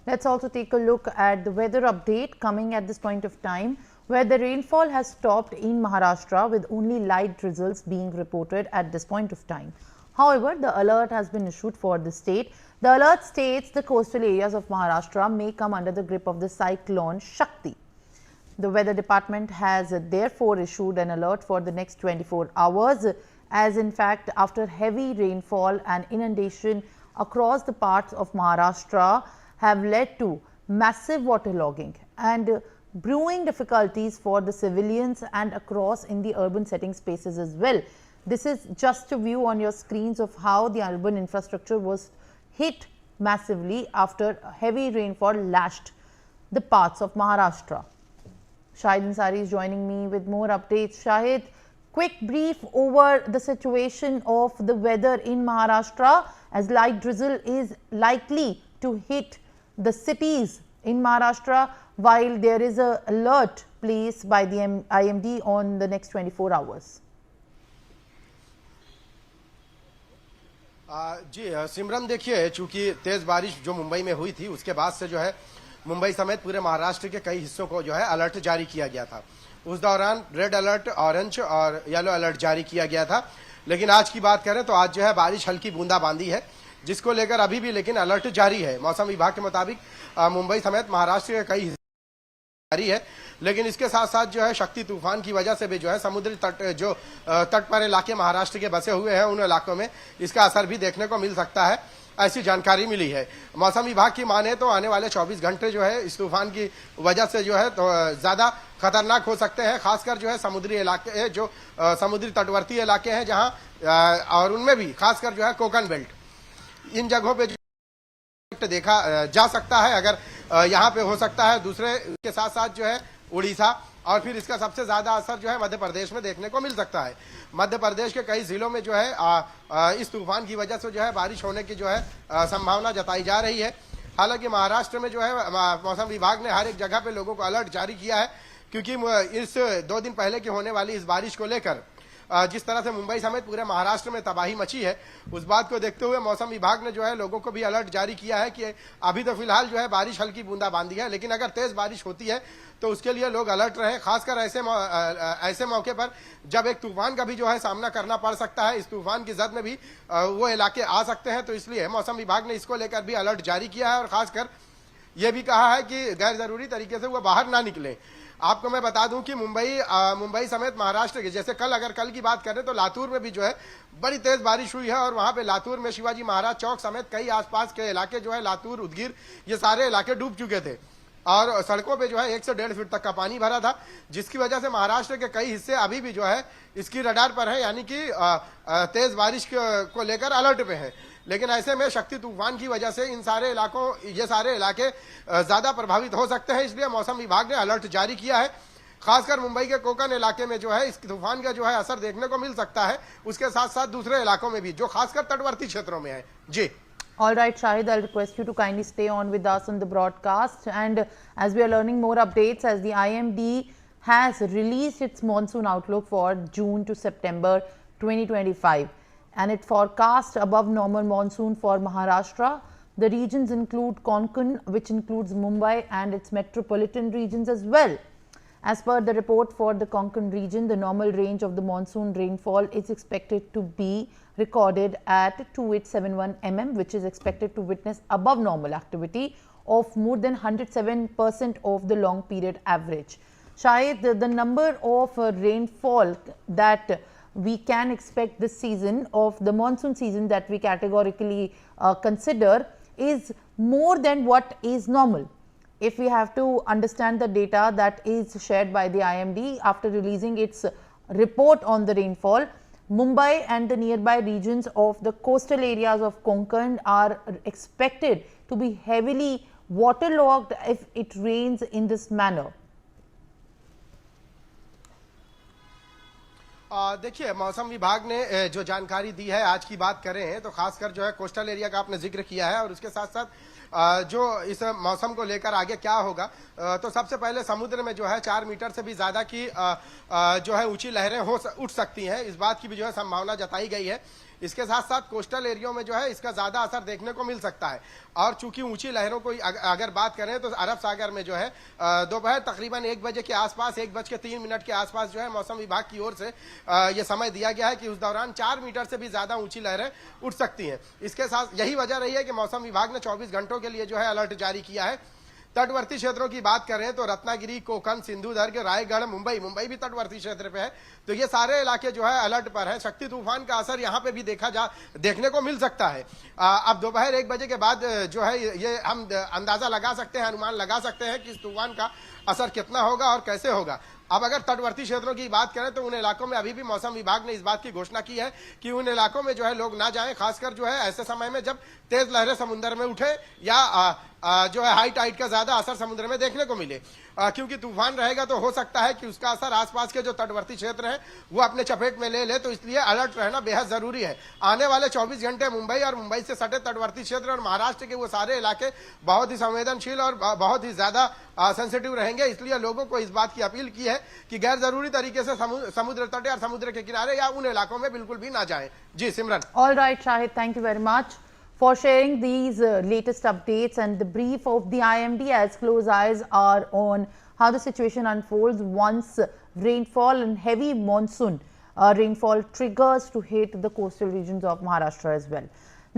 Let's also take a look at the weather update coming at this point of time, where the rainfall has stopped in Maharashtra with only light drizzles being reported at this point of time. However, the alert has been issued for the state. The alert states the coastal areas of Maharashtra may come under the grip of the cyclone Shakti. The weather department has therefore issued an alert for the next 24 hours, as in fact after heavy rainfall and inundation across the parts of Maharashtra have led to massive waterlogging and brewing difficulties for the civilians and across in the urban setting spaces as well. This is just a view on your screens of how the urban infrastructure was hit massively after heavy rainfall lashed the parts of Maharashtra. Shahid Ansari is joining me with more updates. Shahid, quick brief over the situation of the weather in Maharashtra, as light drizzle is likely to hit the cities in Maharashtra, while there is an alert placed by the IMD on the next 24 hours. जी सिमरन, देखिए, चूंकि तेज बारिश जो मुंबई में हुई थी उसके बाद से जो है मुंबई समेत पूरे महाराष्ट्र के कई हिस्सों को जो है अलर्ट जारी किया गया था। उस दौरान रेड अलर्ट, ऑरेंज और येलो अलर्ट जारी किया गया था। लेकिन आज की बात करें तो आज जो है बारिश हल्की बूंदाबांदी है, जिसको लेकर अभी भी लेकिन अलर्ट जारी है। मौसम विभाग के मुताबिक मुंबई समेत महाराष्ट्र के कई हिस्से जारी है, लेकिन इसके साथ साथ जो है शक्ति तूफान की वजह से भी जो है समुद्री तट पर इलाके महाराष्ट्र के बसे हुए हैं, उन इलाकों में इसका असर भी देखने को मिल सकता है, ऐसी जानकारी मिली है। मौसम विभाग की माने तो आने वाले 24 घंटे जो है इस तूफान की वजह से जो है तो ज्यादा खतरनाक हो सकते हैं, खासकर जो है समुद्री इलाके, जो समुद्री तटवर्ती इलाके हैं जहां, और उनमें भी खासकर जो है कोकन बेल्ट, इन जगहों पे देखा जा सकता है। अगर यहाँ पे हो सकता है, दूसरे के साथ साथ जो है उड़ीसा, और फिर इसका सबसे ज्यादा असर जो है मध्य प्रदेश में देखने को मिल सकता है। मध्य प्रदेश के कई जिलों में जो है इस तूफान की वजह से जो है बारिश होने की जो है संभावना जताई जा रही है। हालांकि महाराष्ट्र में जो है मौसम विभाग ने हर एक जगह पे लोगों को अलर्ट जारी किया है, क्योंकि इस 2 दिन पहले की होने वाली इस बारिश को लेकर जिस तरह से मुंबई समेत पूरे महाराष्ट्र में तबाही मची है, उस बात को देखते हुए मौसम विभाग ने जो है लोगों को भी अलर्ट जारी किया है कि अभी तो फिलहाल जो है बारिश हल्की बूंदाबांदी है, लेकिन अगर तेज बारिश होती है तो उसके लिए लोग अलर्ट रहें, खासकर ऐसे मौके पर जब एक तूफान का भी जो है सामना करना पड़ सकता है। इस तूफान की जद में भी वो इलाके आ सकते हैं, तो इसलिए मौसम विभाग ने इसको लेकर भी अलर्ट जारी किया है और खासकर यह भी कहा है कि गैर जरूरी तरीके से वो बाहर ना निकले। आपको मैं बता दूं कि मुंबई समेत महाराष्ट्र के, जैसे अगर कल की बात करें तो लातूर में भी जो है बड़ी तेज बारिश हुई है, और वहां पे लातूर में शिवाजी महाराज चौक समेत कई आसपास के इलाके जो है लातूर, उदगीर, ये सारे इलाके डूब चुके थे और सड़कों पे जो है 1 से 1.5 फीट तक का पानी भरा था, जिसकी वजह से महाराष्ट्र के कई हिस्से अभी भी जो है इसकी रडार पर है, यानी कि तेज बारिश को लेकर अलर्ट पे है। लेकिन ऐसे में शक्ति तूफान की वजह से ये सारे इलाके ज्यादा प्रभावित हो सकते हैं, इसलिए मौसम विभाग ने अलर्ट जारी किया है। खासकर मुंबई के कोकन इलाके में जो है इस तूफान का जो है असर देखने को मिल सकता है, उसके साथ साथ दूसरे इलाकों में भी जो खासकर तटवर्ती क्षेत्रों में है। जी, all right, Shahid, I'll request you to kindly stay on with us on the broadcast, and as we are learning more updates, as the IMD has released its monsoon outlook for June to September 2025, and it forecast above normal monsoon for Maharashtra. The regions include Konkan, which includes Mumbai and its metropolitan regions as well. As per the report for the Konkan region, the normal range of the monsoon rainfall is expected to be recorded at 2871 mm, which is expected to witness above normal activity of more than 107% of the long period average. Shahid, the number of rainfall that we can expect this season, of the monsoon season that we categorically consider, is more than what is normal. If we have to understand the data that is shared by the IMD after releasing its report on the rainfall, Mumbai and the nearby regions of the coastal areas of Konkan are expected to be heavily waterlogged if it rains in this manner. देखिए, मौसम विभाग ने जो जानकारी दी है, आज की बात करें तो खासकर जो है कोस्टल एरिया का आपने जिक्र किया है, और उसके साथ साथ जो इस मौसम को लेकर आगे क्या होगा, तो सबसे पहले समुद्र में जो है 4 मीटर से भी ज्यादा की जो है ऊंची लहरें उठ सकती हैं, इस बात की भी जो है संभावना जताई गई है। इसके साथ साथ कोस्टल एरियो में जो है इसका ज्यादा असर देखने को मिल सकता है। और चूंकि ऊंची लहरों को अगर बात करें तो अरब सागर में जो है दोपहर तकरीबन 1 बजे के आसपास, 1:03 के आसपास जो है मौसम विभाग की ओर से ये समय दिया गया है कि उस दौरान 4 मीटर से भी ज्यादा ऊंची लहरें उठ सकती हैं। इसके साथ यही वजह रही है कि मौसम विभाग ने 24 घंटों के लिए जो है अलर्ट जारी किया है। तटवर्ती क्षेत्रों की बात करें तो रत्नागिरी, कोकण, सिंधुदुर्ग, रायगढ़, मुंबई भी तटवर्ती क्षेत्र पे है, तो ये सारे इलाके जो है अलर्ट पर है। शक्ति तूफान का असर यहाँ पे भी देखने को मिल सकता है। अब दोपहर 1 बजे के बाद जो है ये हम अंदाजा लगा सकते हैं, अनुमान लगा सकते हैं कि इस तूफान का असर कितना होगा और कैसे होगा। अब अगर तटवर्ती क्षेत्रों की बात करें तो उन इलाकों में अभी भी मौसम विभाग ने इस बात की घोषणा की है कि उन इलाकों में जो है लोग ना जाएं, खासकर जो है ऐसे समय में जब तेज लहरें समुद्र में उठे या जो है हाई टाइड का ज्यादा असर समुद्र में देखने को मिले, क्योंकि तूफान रहेगा तो हो सकता है कि उसका असर आसपास के जो तटवर्ती क्षेत्र हैं वो अपने चपेट में ले ले, तो इसलिए अलर्ट रहना बेहद जरूरी है। आने वाले 24 घंटे मुंबई और मुंबई से सटे तटवर्ती क्षेत्र और महाराष्ट्र के वो सारे इलाके बहुत ही संवेदनशील और बहुत ही ज्यादा सेंसिटिव रहेंगे, इसलिए लोगों को इस बात की अपील की है कि गैर जरूरी तरीके से समुद्र तट और समुद्र के किनारे या उन इलाकों में बिल्कुल भी ना जाएं। जी सिमरन। All right, Shahid, thank you very much for sharing these latest updates and the brief of the IMD, as close eyes are on how the situation unfolds once rainfall and heavy monsoon rainfall triggers to hit the coastal regions of Maharashtra as well.